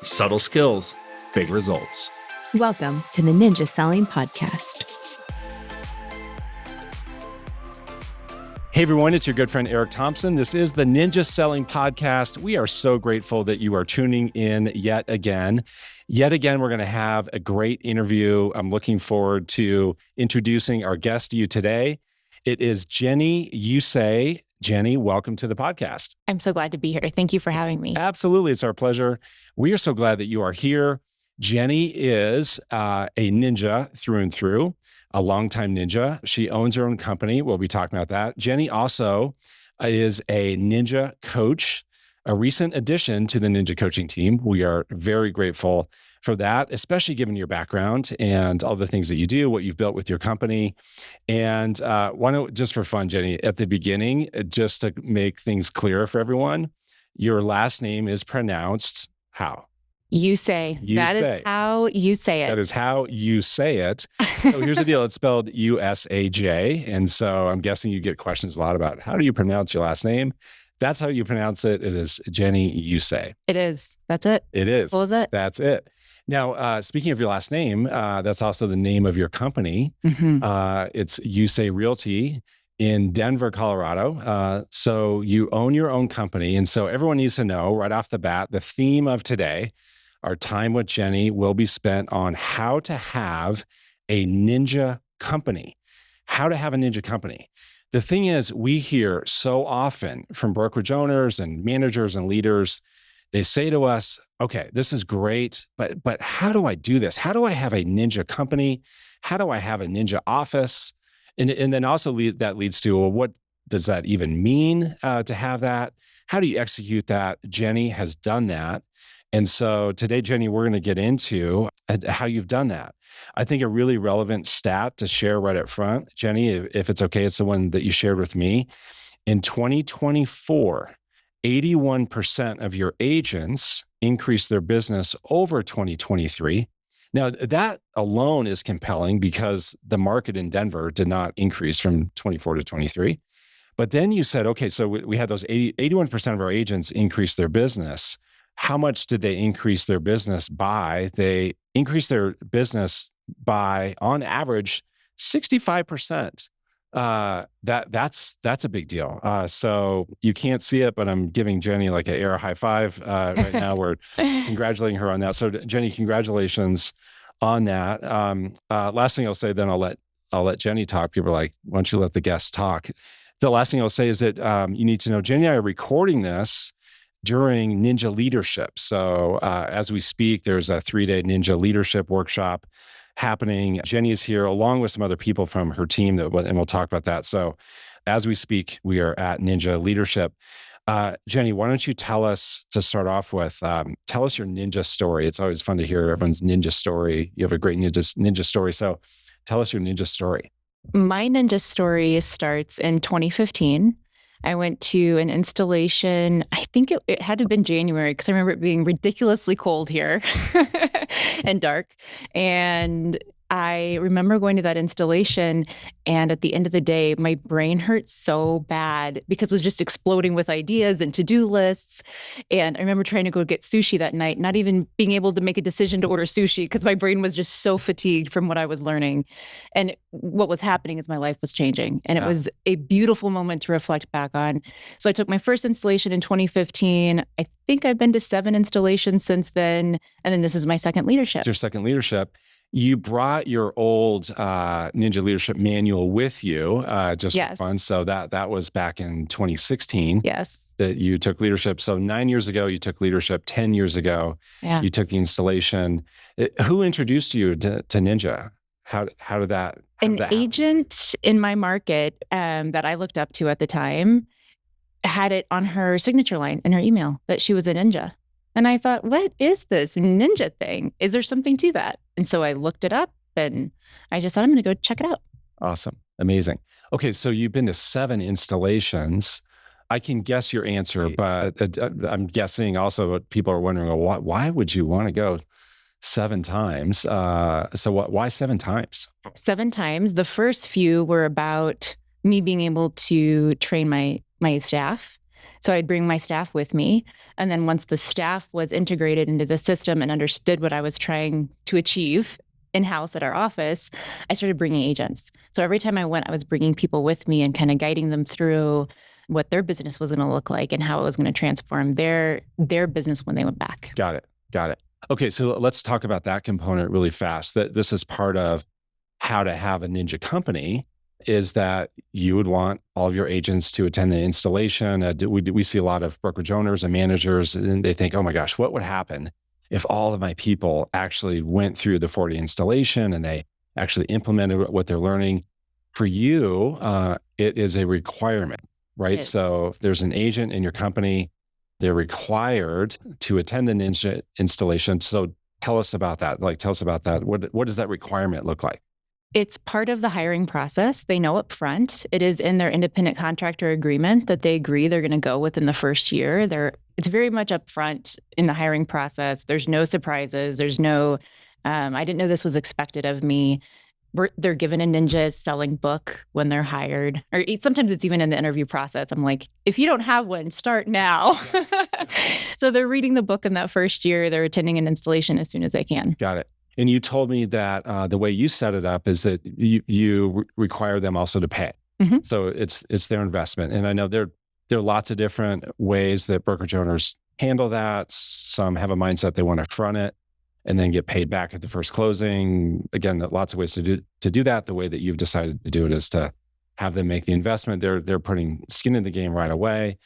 Subtle skills, big results. Welcome to the Ninja Selling Podcast. Hey everyone, it's your good friend Eric Thompson. This is the Ninja Selling Podcast. We are so grateful that you are tuning in yet again. Yet again, we're going to have a great interview. I'm looking forward to introducing our guest to you today. It is Jenny Usaj. Jenny, welcome to the podcast. I'm so glad to be here. Thank you for having me. Absolutely. It's our pleasure. We are so glad that you are here. Jenny is a ninja through and through, a longtime ninja. She owns her own company. We'll be talking about that. Jenny also is a ninja coach, a recent addition to the ninja coaching team. We are very grateful for that, especially given your background and all the things that you do, what you've built with your company. And why don't, just for fun, Jenny, at the beginning, just to make things clear for everyone, your last name is pronounced how? Usaj. That is how you say it. That is how you say it. So here's the deal. It's spelled U-S-A-J. And so I'm guessing you get questions a lot about how do you pronounce your last name? That's how you pronounce it. It is Jenny Usaj. It is. That's it. It is. What was it? That's it. Now, speaking of your last name, that's also the name of your company. It's Usaj Realty in Denver, Colorado. So you own your own company. And so everyone needs to know right off the bat, the theme of today, our time with Jenny, will be spent on how to have a ninja company. How to have a ninja company. The thing is, we hear so often from brokerage owners and managers and leaders, they say to us, okay, this is great, but how do I do this? How do I have a ninja company? How do I have a ninja office? And then also that leads to, well, what does that even mean to have that? How do you execute that? Jenny has done that. And so today, Jenny, we're going to get into how you've done that. I think a really relevant stat to share right up front, Jenny, if it's okay, it's the one that you shared with me. In 2024, 81% of your agents increased their business over 2023. Now, that alone is compelling because the market in Denver did not increase from 24 to 23. But then you said, okay, so we had those 81% of our agents increase their business. How much did they increase their business by? They increased their business by, on average, 65%. That's a big deal. So you can't see it, but I'm giving Jenny like an air high five right now. We're congratulating her on that. So Jenny, congratulations on that. Last thing I'll say, then I'll let Jenny talk. People are like, why don't you let the guests talk? The last thing I'll say is that you need to know Jenny and I are recording this during Ninja Leadership. So as we speak, there's a 3-day Ninja Leadership workshop happening. Jenny is here along with some other people from her team, and we'll talk about that. So as we speak, we are at Ninja Leadership. Jenny, why don't you tell us, to start off with, tell us your ninja story. It's always fun to hear everyone's ninja story. You have a great ninja story. So tell us your ninja story. My ninja story starts in 2015. I went to an installation. I think it had to have been January because I remember it being ridiculously cold here and dark. And I remember going to that installation, and at the end of the day, my brain hurt so bad because it was just exploding with ideas and to-do lists. And I remember trying to go get sushi that night, not even being able to make a decision to order sushi because my brain was just so fatigued from what I was learning. And what was happening is my life was changing. And it was a beautiful moment to reflect back on. So I took my first installation in 2015. I think I've been to 7 installations since then. And then this is my second leadership. It's your second leadership. You brought your old Ninja Leadership manual with you just for fun. So that was back in 2016. Yes. That you took leadership. So 9 years ago, you took leadership. 10 years ago, you took the installation. Who introduced you to Ninja? How did that An agent in my market that I looked up to at the time had it on her signature line in her email that she was a ninja. And I thought, what is this ninja thing? Is there something to that? And so I looked it up and I just thought, I'm going to go check it out. Awesome. Amazing. Okay. So you've been to 7 installations. I can guess your answer, but I'm guessing also what people are wondering, well, why would you want to go 7 times? So why 7 times? 7 times. The first few were about me being able to train my staff. So I'd bring my staff with me. And then once the staff was integrated into the system and understood what I was trying to achieve in-house at our office, I started bringing agents. So every time I went, I was bringing people with me and kind of guiding them through what their business was going to look like and how it was going to transform their business when they went back. Got it. Okay, so let's talk about that component really fast. That this is part of how to have a ninja company, is that you would want all of your agents to attend the installation. We see a lot of brokerage owners and managers, and they think, oh my gosh, what would happen if all of my people actually went through the 40 installation and they actually implemented what they're learning? For you, it is a requirement, right? So if there's an agent in your company, they're required to attend the Ninja installation. So tell us about that. Tell us about that. What does that requirement look like? It's part of the hiring process. They know up front. It is in their independent contractor agreement that they agree they're going to go within the first year. It's very much upfront in the hiring process. There's no surprises. There's no, I didn't know this was expected of me. They're given a Ninja selling book when they're hired, or sometimes it's even in the interview process. I'm like, if you don't have one, start now. So they're reading the book in that first year. They're attending an installation as soon as they can. Got it. And you told me that the way you set it up is that you require them also to pay. Mm-hmm. So it's their investment. And I know there are lots of different ways that brokerage owners handle that. Some have a mindset they want to front it and then get paid back at the first closing. Again, lots of ways to do that. The way that you've decided to do it is to have them make the investment. They're putting skin in the game right away.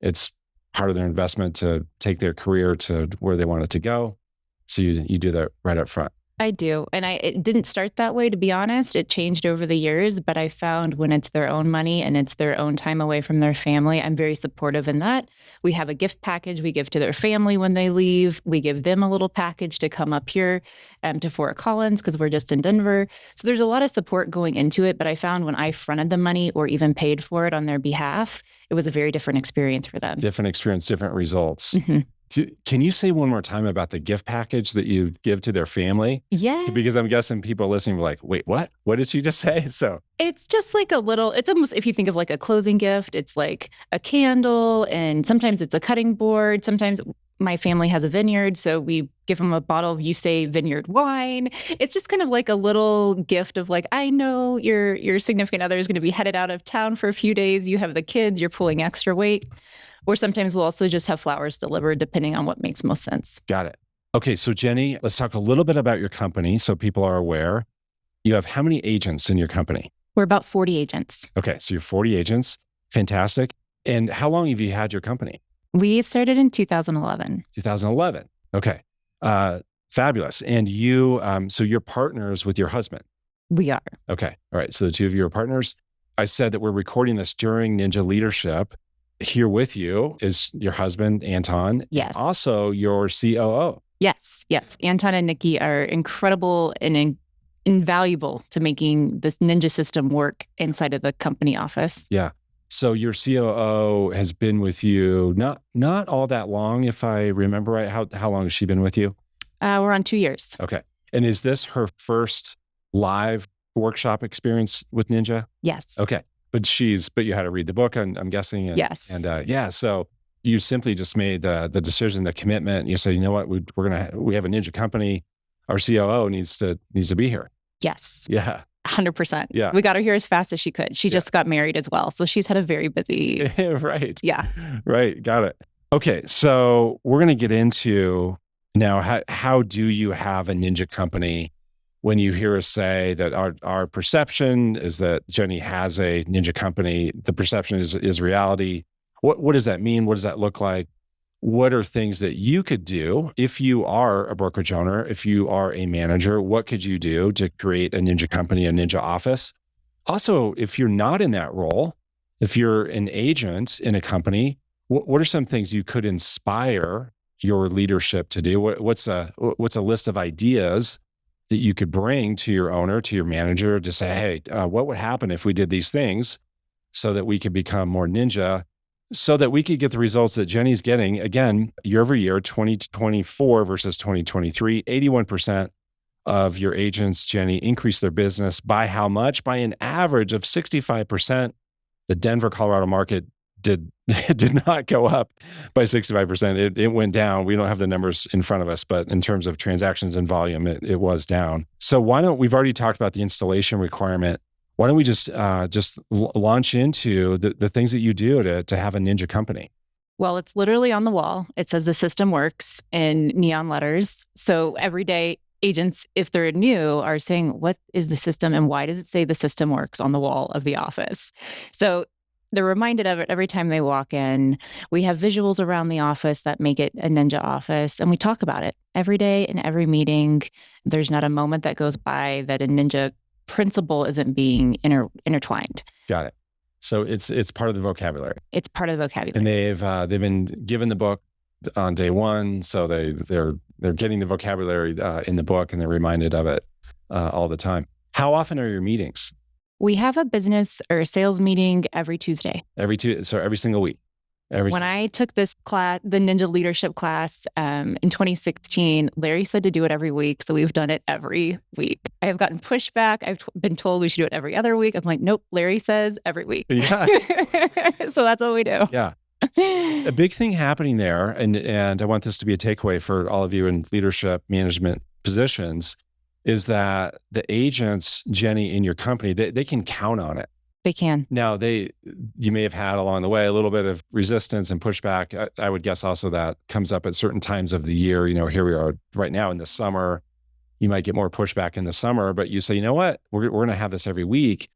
It's part of their investment to take their career to where they want it to go. So you do that right up front. I do. And it didn't start that way, to be honest. It changed over the years, but I found when it's their own money and it's their own time away from their family, I'm very supportive in that. We have a gift package we give to their family when they leave. We give them a little package to come up here to Fort Collins because we're just in Denver. So there's a lot of support going into it, but I found when I fronted the money or even paid for it on their behalf, it was a very different experience for them. Different experience, different results. Mm-hmm. Can you say one more time about the gift package that you give to their family? Yeah. Because I'm guessing people listening were like, wait, what? What did she just say? So it's just like it's almost, if you think of like a closing gift, it's like a candle, and sometimes it's a cutting board. Sometimes my family has a vineyard, so we give them a bottle of Usaj vineyard wine. It's just kind of like a little gift of like, I know your significant other is going to be headed out of town for a few days. You have the kids, you're pulling extra weight. Or sometimes we'll also just have flowers delivered, depending on what makes most sense. Got it. Okay, so Jenny, let's talk a little bit about your company so people are aware. You have how many agents in your company? We're about 40 agents. Okay, so you're 40 agents. Fantastic. And how long have you had your company? We started in 2011. 2011. Okay. Fabulous. And you, so you're partners with your husband? We are. Okay. All right. So the two of you are partners. I said that we're recording this during Ninja Leadership. Here with you is your husband, Anton. Yes. Also your COO. Yes. Anton and Nikki are incredible and invaluable to making this Ninja system work inside of the company office. Yeah. So your COO has been with you not all that long, if I remember right. How long has she been with you? We're on 2 years. Okay. And is this her first live workshop experience with Ninja? Yes. Okay. But you had to read the book, I'm guessing. Yes. And so you simply just made the decision, the commitment. And you said, you know what, we have a Ninja company. Our COO needs to be here. Yes. Yeah. 100%. Yeah. We got her here as fast as she could. She just got married as well. So she's had a very busy. Right. Yeah. Right. Got it. Okay. So we're going to get into now, how do you have a Ninja company? When you hear us say that our perception is that Jenny has a Ninja company, the perception is reality. What does that mean? What does that look like? What are things that you could do if you are a brokerage owner, if you are a manager? What could you do to create a Ninja company, a Ninja office? Also, if you're not in that role, if you're an agent in a company, what are some things you could inspire your leadership to do? What's a list of ideas that you could bring to your owner, to your manager, to say, hey, what would happen if we did these things so that we could become more Ninja, so that we could get the results that Jenny's getting? Again, year over year, 2024 versus 2023, 81% of your agents, Jenny, increased their business by how much? By an average of 65%. The Denver, Colorado market did did not go up by 65%. It went down. We don't have the numbers in front of us, but in terms of transactions and volume, it was down. So we've already talked about the installation requirement. Why don't we just launch into the things that you do to have a ninja company? Well, it's literally on the wall. It says the system works in neon letters. So every day, agents, if they're new, are saying, what is the system and why does it say the system works on the wall of the office? So they're reminded of it every time they walk in. We have visuals around the office that make it a ninja office, and we talk about it every day in every meeting. There's not a moment that goes by that a ninja principle isn't being intertwined. Got it. So it's part of the vocabulary. It's part of the vocabulary. And they've been given the book on day one, so they're getting the vocabulary in the book, and they're reminded of it all the time. How often are your meetings? We have a business or a sales meeting every Tuesday. So every single week. When I took this class, the Ninja Leadership class in 2016, Larry said to do it every week. So we've done it every week. I have gotten pushback. I've been told we should do it every other week. I'm like, nope, Larry says every week. Yeah. So that's what we do. Yeah. A big thing happening there, and I want this to be a takeaway for all of you in leadership management positions, is that the agents, Jenny, in your company, they can count on it. They can. Now, you may have had along the way a little bit of resistance and pushback. I would guess also that comes up at certain times of the year. Here we are right now in the summer. You might get more pushback in the summer, but you say, you know what, we're going to have this every week.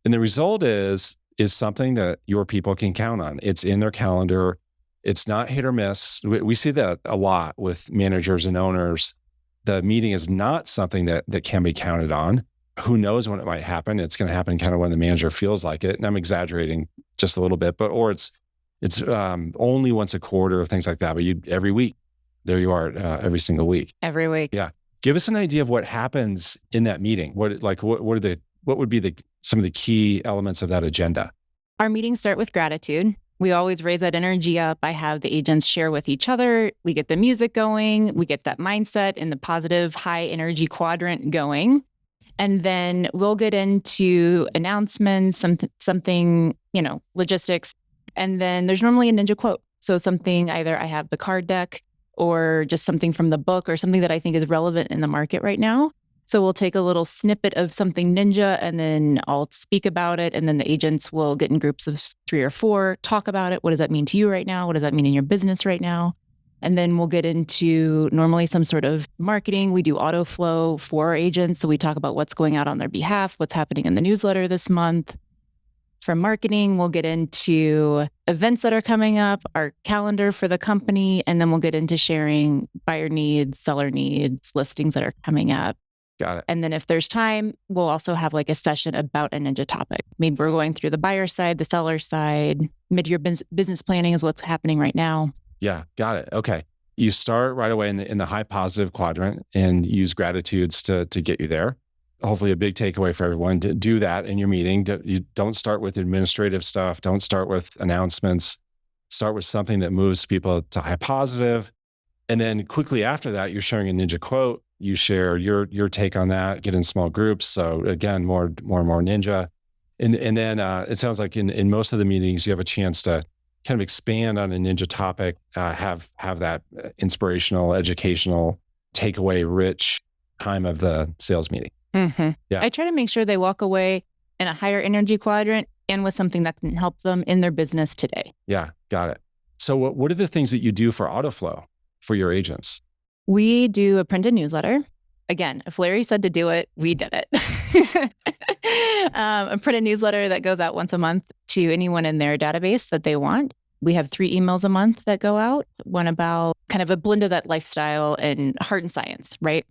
And the result is something that your people can count on. It's in their calendar. It's not hit or miss. We see that a lot with managers and owners. The meeting is not something that can be counted on. Who knows when it might happen? It's going to happen kind of when the manager feels like it. And I'm exaggerating just a little bit, or it's only once a quarter or things like that. But every week, there you are, every single week. Every week. Yeah. Give us an idea of what happens in that meeting. What would be some of the key elements of that agenda? Our meetings start with gratitude. We always raise that energy up. I have the agents share with each other. We get the music going. We get that mindset in the positive, high energy quadrant going. And then we'll get into announcements, something, logistics. And then there's normally a ninja quote. So something, either I have the card deck or just something from the book or something that I think is relevant in the market right now. So we'll take a little snippet of something ninja and then I'll speak about it. And then the agents will get in groups of 3 or 4, talk about it. What does that mean to you right now? What does that mean in your business right now? And then we'll get into normally some sort of marketing. We do auto flow for our agents. So we talk about what's going out on their behalf, what's happening in the newsletter this month. From marketing, we'll get into events that are coming up, our calendar for the company, and then we'll get into sharing buyer needs, seller needs, listings that are coming up. Got it. And then if there's time, we'll also have like a session about a ninja topic. Maybe we're going through the buyer side, the seller side, mid-year business planning is what's happening right now. Yeah, got it. Okay. You start right away in the high positive quadrant and use gratitudes to get you there. Hopefully a big takeaway for everyone, to do that in your meeting. You don't start with administrative stuff. Don't start with announcements. Start with something that moves people to high positive. And then quickly after that, you're sharing a ninja quote. You share your take on that, get in small groups. So again, more and more ninja. And then it sounds like in most of the meetings, you have a chance to kind of expand on a ninja topic, have that inspirational, educational, takeaway rich time of the sales meeting. Mm-hmm. Yeah. I try to make sure they walk away in a higher energy quadrant and with something that can help them in their business today. Yeah, got it. So what are the things that you do for autoflow for your agents? We do a printed newsletter. Again, if Larry said to do it, we did it. A printed newsletter that goes out once a month to anyone in their database that they want. We have 3 emails a month that go out, one about kind of a blend of that lifestyle and heart and science, right?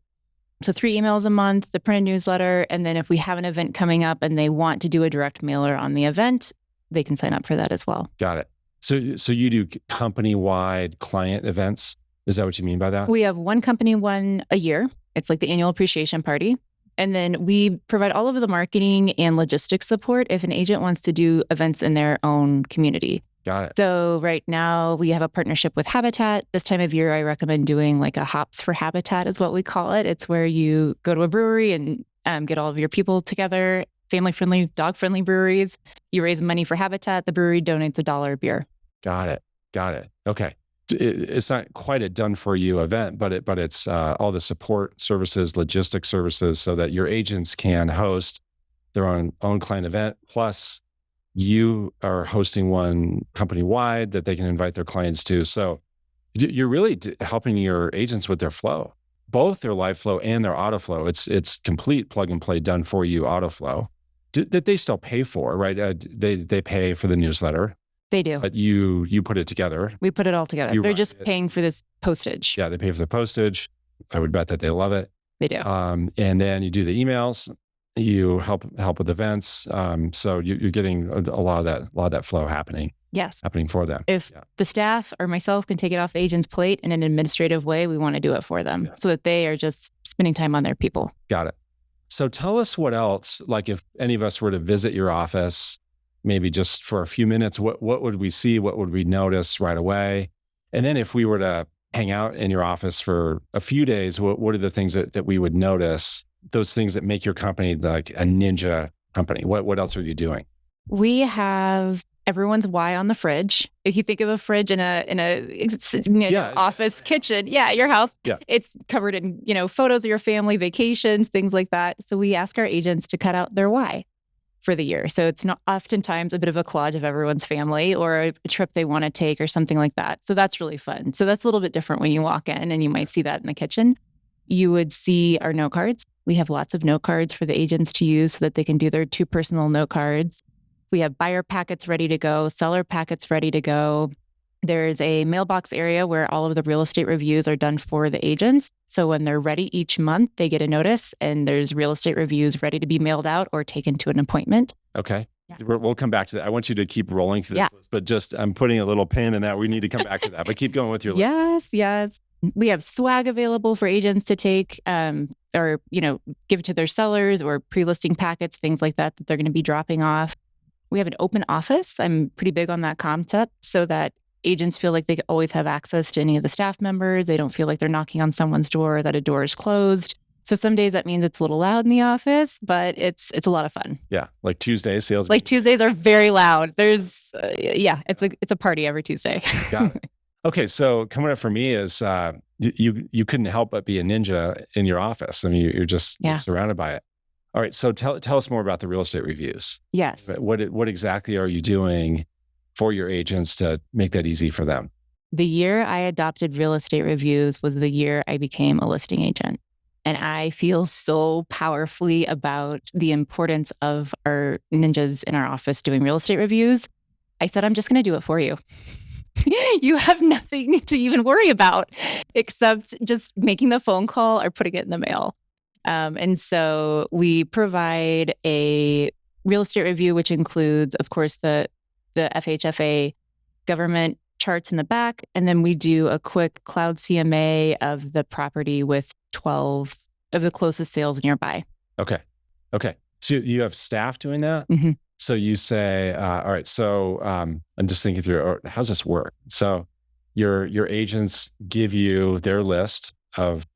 So 3 emails a month, the printed newsletter, and then if we have an event coming up and they want to do a direct mailer on the event, they can sign up for that as well. Got it. So you do company-wide client events? Is that what you mean by that? We have one company one a year. It's like the annual appreciation party. And then we provide all of the marketing and logistics support if an agent wants to do events in their own community. Got it. So right now we have a partnership with Habitat. This time of year, I recommend doing like a Hops for Habitat is what we call it. It's where you go to a brewery and get all of your people together family-friendly, dog-friendly breweries. You raise money for Habitat, the brewery donates $1 a beer. Got it. Okay. It's not quite a done for you event, but it's all the support services, logistics services, so that your agents can host their own client event. Plus, you are hosting one company wide that they can invite their clients to. So you're really helping your agents with their flow, both their live flow and their auto flow. It's complete plug and play, done for you auto flow that they still pay for, right? They pay for the newsletter. They do. But you put it together. We put it all together. They're just paying for this postage. Yeah, they pay for the postage. I would bet that they love it. They do. And then you do the emails. You help with events. So you're getting a lot of that flow happening. Yes. Happening for them. If the staff or myself can take it off the agent's plate in an administrative way, we want to do it for them so that they are just spending time on their people. Got it. So tell us what else, like if any of us were to visit your office, maybe just for a few minutes, what would we see? What would we notice right away? And then if we were to hang out in your office for a few days, what are the things that we would notice? Those things that make your company like a ninja company. What else are you doing? We have everyone's why on the fridge. If you think of a fridge in a office kitchen, your house, it's covered in, photos of your family, vacations, things like that. So we ask our agents to cut out their why for the year. So it's not oftentimes a bit of a collage of everyone's family or a trip they want to take or something like that. So that's really fun. So that's a little bit different when you walk in, and you might see that in the kitchen. You would see our note cards. We have lots of note cards for the agents to use so that they can do their 2 personal note cards. We have buyer packets ready to go, seller packets ready to go. There's a mailbox area where all of the real estate reviews are done for the agents. So when they're ready each month, they get a notice and there's real estate reviews ready to be mailed out or taken to an appointment. Okay. Yeah. We'll come back to that. I want you to keep rolling through this list, but just I'm putting a little pin in that. We need to come back to that, but keep going with your list. Yes. We have swag available for agents to take or give to their sellers, or pre-listing packets, things like that they're going to be dropping off. We have an open office. I'm pretty big on that concept so that agents feel like they always have access to any of the staff members. They don't feel like they're knocking on someone's door, that a door is closed. So some days that means it's a little loud in the office, but it's a lot of fun. Yeah, like Tuesdays, sales. Like Tuesdays are very loud. There's it's a party every Tuesday. Got it. Okay, so coming up for me is you couldn't help but be a ninja in your office. I mean, you're just you're surrounded by it. All right, so tell us more about the real estate reviews. Yes. What exactly are you doing for your agents to make that easy for them? The year I adopted real estate reviews was the year I became a listing agent. And I feel so powerfully about the importance of our ninjas in our office doing real estate reviews. I said, I'm just going to do it for you. You have nothing to even worry about except just making the phone call or putting it in the mail. And so we provide a real estate review, which includes, of course, the FHFA government charts in the back. And then we do a quick cloud CMA of the property with 12 of the closest sales nearby. Okay. So you have staff doing that? Mm-hmm. So you say, all right, so I'm just thinking through, how's this work? So your agents give you their list of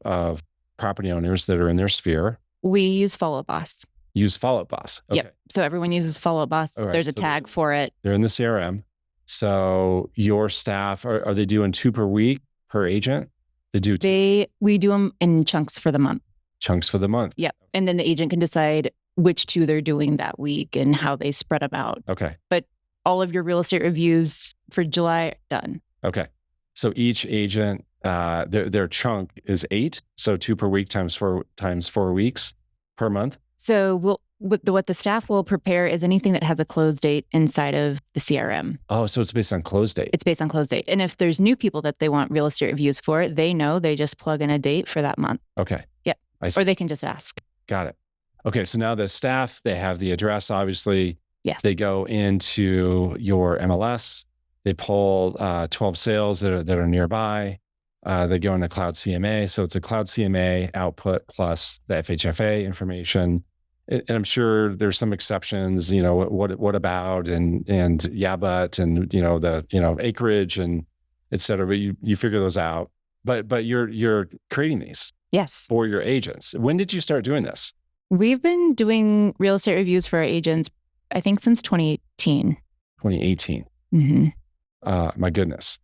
property owners that are in their sphere. We use Follow Up Boss. Use Follow Up Boss. Okay. Yep. So everyone uses Follow Up Boss. Right, there's a tag for it. They're in the CRM. So your staff, are they doing 2 per week per agent? They do 2? We do them in chunks for the month. Chunks for the month. Yep. And then the agent can decide which 2 they're doing that week and how they spread them out. Okay. But all of your real estate reviews for July, done. Okay. So each agent, their chunk is 8. So 2 per week times 4 weeks per month. So what the staff will prepare is anything that has a close date inside of the CRM. Oh, so it's based on close date. It's based on close date. And if there's new people that they want real estate reviews for, they know they just plug in a date for that month. Okay. Yep. Or they can just ask. Got it. Okay. So now the staff, they have the address, obviously. Yes. They go into your MLS. They pull 12 sales that are nearby. They go into Cloud CMA. So it's a Cloud CMA output plus the FHFA information. And I'm sure there's some exceptions, what about and yeah, but, and, the acreage and et cetera, but you figure those out. But you're creating these. Yes. For your agents. When did you start doing this? We've been doing real estate reviews for our agents, I think, since 2018. 2018. Mm-hmm. My goodness.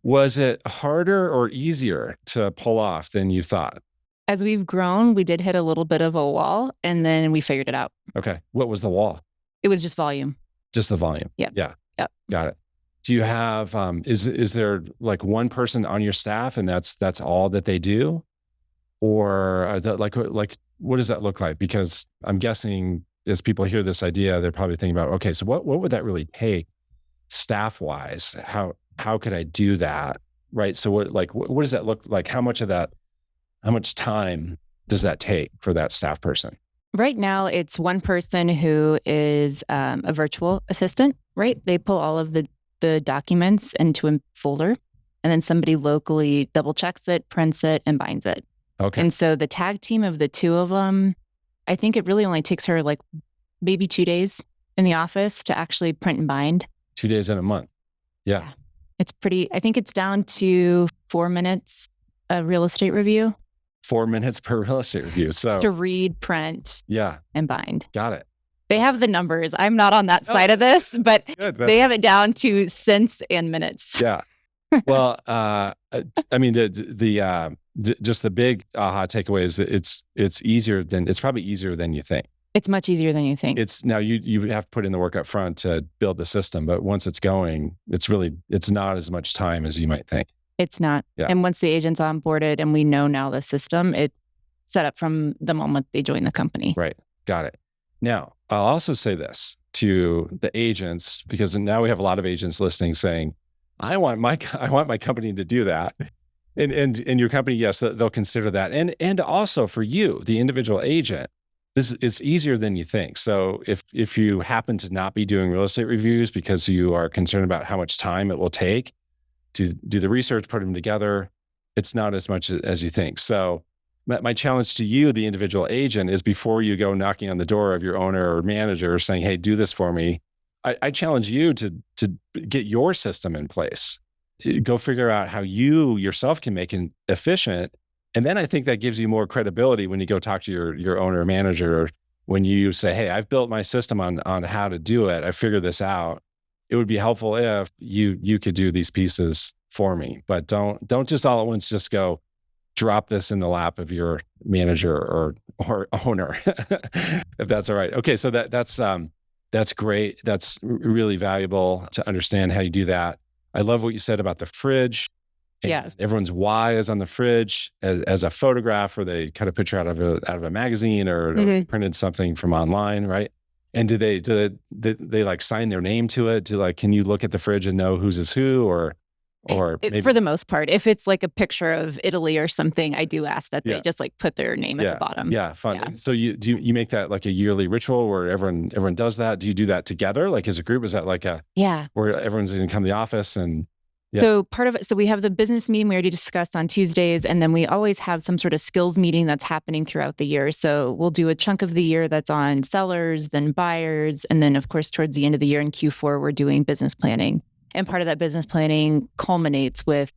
Was it harder or easier to pull off than you thought? As we've grown, we did hit a little bit of a wall, and then we figured it out. Okay. What was the wall? It was just volume. Just the volume. Yep. Yeah. Yep. Got it. Do you have, is there like one person on your staff and that's all that they do? Or like, what does that look like? Because I'm guessing as people hear this idea, they're probably thinking about, okay, so what would that really take staff wise? How could I do that? Right. So what does that look like? How much time does that take for that staff person? Right now, it's one person who is a virtual assistant, right? They pull all of the documents into a folder, and then somebody locally double checks it, prints it, and binds it. Okay. And so the tag team of the two of them, I think it really only takes her like maybe 2 days in the office to actually print and bind. 2 days in a month. Yeah. It's pretty, I think it's down to 4 minutes a real estate review. 4 minutes per real estate review. So to read, print, and bind. Got it. They have the numbers. I'm not on that side of this, but they have it down to cents and minutes. Yeah. Well, I mean, just the big aha takeaway is that it's probably easier than you think. It's much easier than you think. It's now you have to put in the work up front to build the system, but once it's going, it's not as much time as you might think. It's not. Yeah. And once the agent's onboarded and we know now the system, it's set up from the moment they join the company. Right. Got it. Now, I'll also say this to the agents, because now we have a lot of agents listening saying, I want my company to do that. And your company, yes, they'll consider that. And also for you, the individual agent, it's easier than you think. So if you happen to not be doing real estate reviews because you are concerned about how much time it will take to do the research, put them together, it's not as much as you think. So my challenge to you, the individual agent, is before you go knocking on the door of your owner or manager saying, hey, do this for me, I challenge you to get your system in place. Go figure out how you yourself can make it efficient. And then I think that gives you more credibility when you go talk to your owner or manager, when you say, hey, I've built my system on how to do it. I figured this out. It would be helpful if you could do these pieces for me, but don't just all at once just go drop this in the lap of your manager or owner, if that's all right. Okay. So that's great. That's really valuable to understand how you do that. I love what you said about the fridge. Yes. Everyone's why is on the fridge as a photograph, or they cut a picture out of a magazine or printed something from online, right? And do they like sign their name to it? Can you look at the fridge and know whose is who, or maybe... For the most part, if it's like a picture of Italy or something, I do ask that they just like put their name at the bottom. Yeah, fun. Yeah. So you make that like a yearly ritual where everyone does that? Do you do that together, like as a group? Is that like where everyone's going to come to the office and... Yeah. So part of it, so we have the business meeting we already discussed on Tuesdays, and then we always have some sort of skills meeting that's happening throughout the year. So we'll do a chunk of the year that's on sellers, then buyers, and then of course towards the end of the year in Q4, we're doing business planning. And part of that business planning culminates with,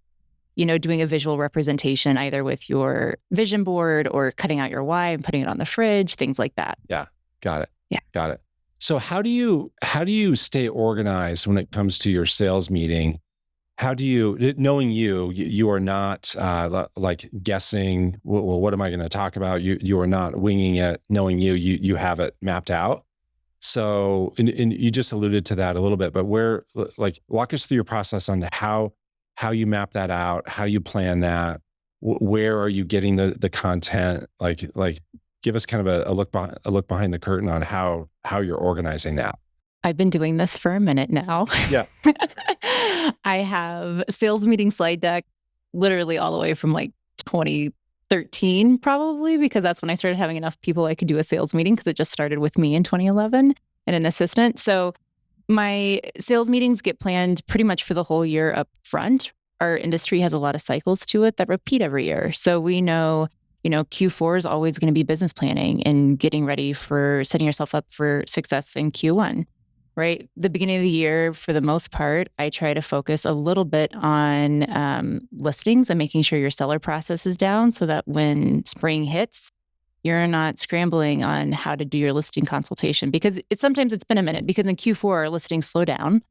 doing a visual representation, either with your vision board or cutting out your why and putting it on the fridge, things like that. Yeah, got it. Yeah, got it. So how do you stay organized when it comes to your sales meeting? How do you, knowing you are not like guessing, well, what am I going to talk about? You are not winging it, knowing you have it mapped out. So, and you just alluded to that a little bit, but walk us through your process on how you map that out, how you plan that, where are you getting the content? Like give us kind of a look behind the curtain on how you're organizing that. I've been doing this for a minute now. Yeah. I have a sales meeting slide deck literally all the way from like 2013 probably, because that's when I started having enough people I could do a sales meeting, because it just started with me in 2011 and an assistant. So my sales meetings get planned pretty much for the whole year up front. Our industry has a lot of cycles to it that repeat every year. So we know, Q4 is always going to be business planning and getting ready for setting yourself up for success in Q1. Right? The beginning of the year, for the most part, I try to focus a little bit on listings and making sure your seller process is down so that when spring hits, you're not scrambling on how to do your listing consultation, because sometimes it's been a minute, because in Q4 our listings slow down.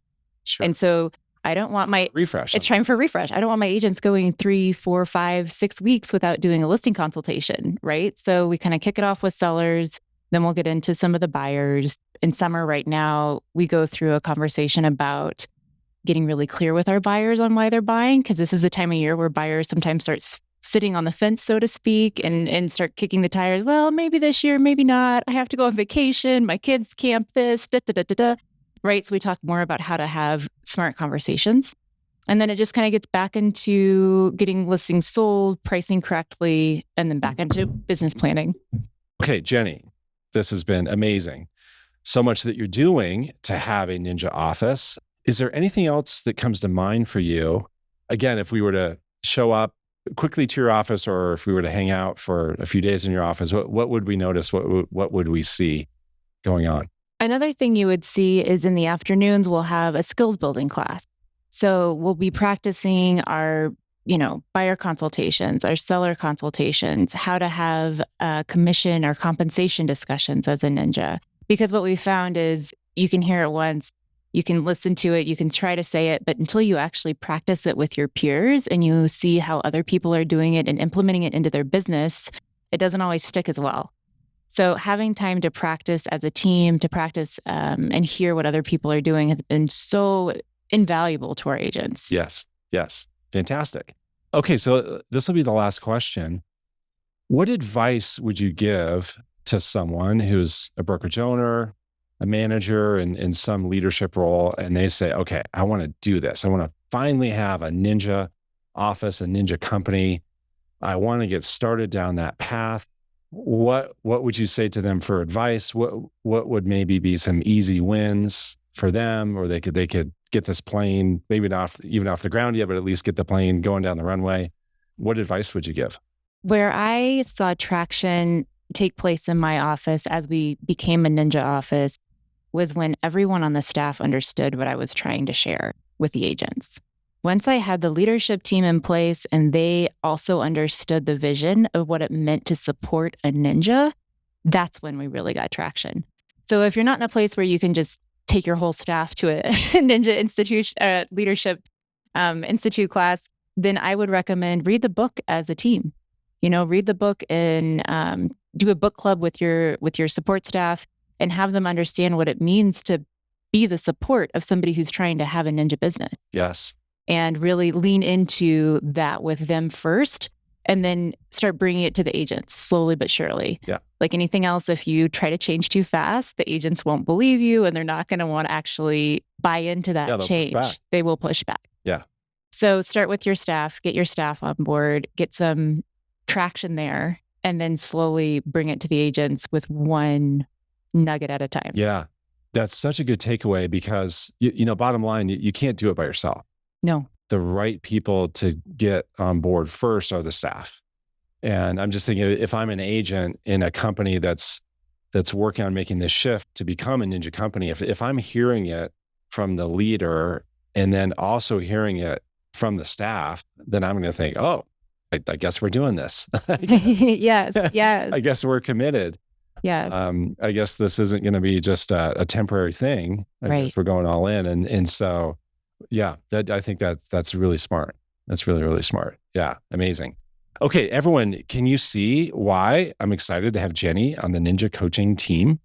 Sure. And so I don't want refresh. It's time for refresh. I don't want my agents going 3, 4, 5, 6 weeks without doing a listing consultation, right? So we kind of kick it off with sellers. Then we'll get into some of the buyers. In summer right now, we go through a conversation about getting really clear with our buyers on why they're buying, because this is the time of year where buyers sometimes start sitting on the fence, so to speak, and start kicking the tires. Well, maybe this year, maybe not. I have to go on vacation. My kids camp this, da, da, da, da, da. Right? So we talk more about how to have smart conversations. And then it just kind of gets back into getting listings sold, pricing correctly, and then back into business planning. Okay, Jenny, this has been amazing. So much that you're doing to have a ninja office. Is there anything else that comes to mind for you? Again, if we were to show up quickly to your office, or if we were to hang out for a few days in your office, what would we notice? What would we see going on? Another thing you would see is in the afternoons, we'll have a skills building class. So we'll be practicing our, buyer consultations, our seller consultations, how to have commission or compensation discussions as a ninja. Because what we found is you can hear it once, you can listen to it, you can try to say it, but until you actually practice it with your peers and you see how other people are doing it and implementing it into their business, it doesn't always stick as well. So having time to practice as a team, to practice and hear what other people are doing has been so invaluable to our agents. Yes. Fantastic. Okay, so this will be the last question. What advice would you give to someone who's a brokerage owner, a manager in some leadership role, and they say, okay, I want to do this. I want to finally have a ninja office, a ninja company. I want to get started down that path. What would you say to them for advice? What would maybe be some easy wins for them, or they could get this plane, maybe not even off the ground yet, but at least get the plane going down the runway? What advice would you give? Where I saw traction take place in my office as we became a ninja office was when everyone on the staff understood what I was trying to share with the agents. Once I had the leadership team in place and they also understood the vision of what it meant to support a ninja, that's when we really got traction. So if you're not in a place where you can just take your whole staff to a ninja leadership institute class, then I would recommend read the book as a team. Read the book and do a book club with your support staff and have them understand what it means to be the support of somebody who's trying to have a ninja business. Yes. And really lean into that with them first, and then start bringing it to the agents slowly but surely. Yeah. Like anything else, if you try to change too fast, the agents won't believe you and they're not going to want to actually buy into that change. They will push back. Yeah. So start with your staff, get your staff on board, get some traction there, and then slowly bring it to the agents with one nugget at a time. Yeah. That's such a good takeaway because, bottom line, you can't do it by yourself. No. The right people to get on board first are the staff. And I'm just thinking, if I'm an agent in a company that's working on making this shift to become a ninja company, if I'm hearing it from the leader and then also hearing it from the staff, then I'm going to think, oh, I guess we're doing this. Yes. I guess we're committed. Yes. I guess this isn't going to be just a temporary thing. I guess we're going all in. And so, yeah, I think that's really smart. That's really, really smart. Yeah. Amazing. Okay. Everyone, can you see why I'm excited to have Jenny on the Ninja coaching team?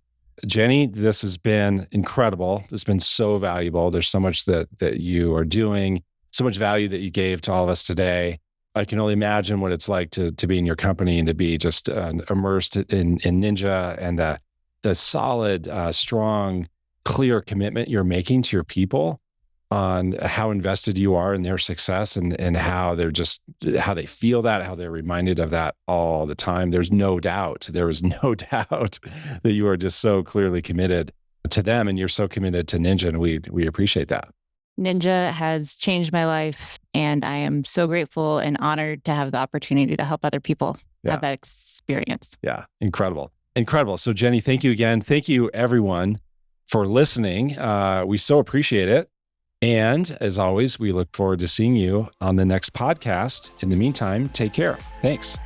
Jenny, this has been incredible. This has been so valuable. There's so much that you are doing, so much value that you gave to all of us today. I can only imagine what it's like to be in your company and to be just immersed in Ninja, and the solid, strong, clear commitment you're making to your people on how invested you are in their success and how how they feel that, how they're reminded of that all the time. There is no doubt that you are just so clearly committed to them, and you're so committed to Ninja, and we appreciate that. Ninja has changed my life, and I am so grateful and honored to have the opportunity to help other people have that experience. Yeah, incredible. So Jenny, thank you again. Thank you everyone for listening. We so appreciate it. And as always, we look forward to seeing you on the next podcast. In the meantime, take care. Thanks.